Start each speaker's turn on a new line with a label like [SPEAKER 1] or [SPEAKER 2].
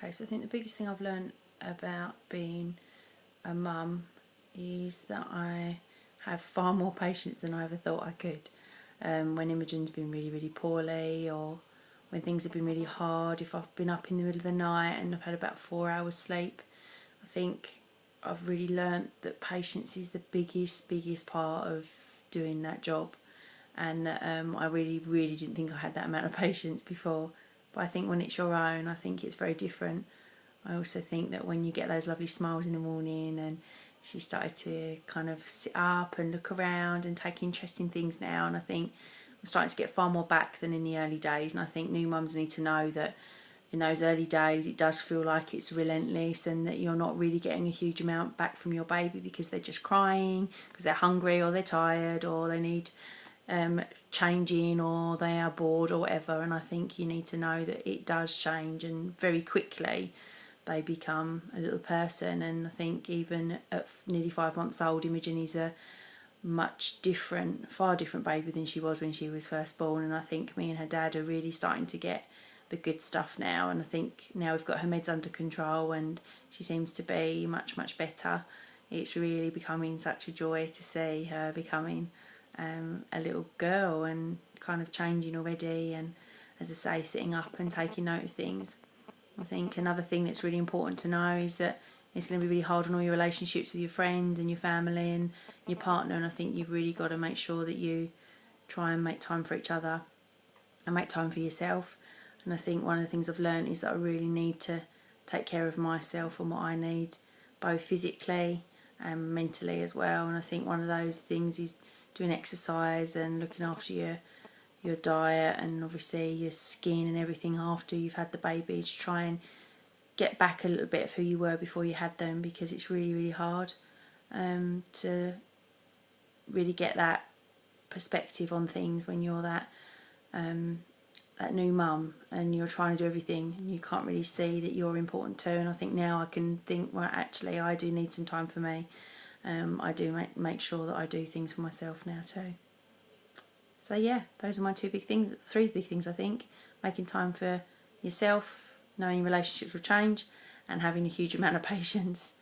[SPEAKER 1] Okay, so I think the biggest thing I've learned about being a mum is that I have far more patience than I ever thought I could. When Imogen's been really, really poorly, or when things have been really hard, if I've been up in the middle of the night and I've had about 4 hours sleep, I think I've really learnt that patience is the biggest part of doing that job. And I really didn't think I had that amount of patience before. But I think when it's your own, I think it's very different. I also think that when you get those lovely smiles in the morning, and she started to kind of sit up and look around and take interest in things now, and I think I'm starting to get far more back than in the early days. And I think new mums need to know that in those early days it does feel like it's relentless, and that you're not really getting a huge amount back from your baby because they're just crying because they're hungry, or they're tired, or they need changing, or they are bored, or whatever. And I think you need to know that it does change, and very quickly they become a little person. And I think even at nearly 5 months old, Imogen is a much different, far different baby than she was when she was first born. And I think me and her dad are really starting to get the good stuff now, and I think now we've got her meds under control and she seems to be much better. It's really becoming such a joy to see her becoming a little girl and kind of changing already, and as I say, sitting up and taking note of things. I think another thing that's really important to know is that it's going to be really hard on all your relationships with your friends and your family and your partner, and I think you've really got to make sure that you try and make time for each other and make time for yourself. And I think one of the things I've learned is that I really need to take care of myself and what I need, both physically and mentally as well. And I think one of those things is doing exercise and looking after your diet, and obviously your skin and everything after you've had the baby, to try and get back a little bit of who you were before you had them, because it's really hard to really get that perspective on things when you're that new mum and you're trying to do everything and you can't really see that you're important too. And I think now I can think, well, actually I do need some time for me. I do make sure that I do things for myself now too. So yeah, those are my three big things I think. Making time for yourself, knowing relationships will change, and having a huge amount of patience.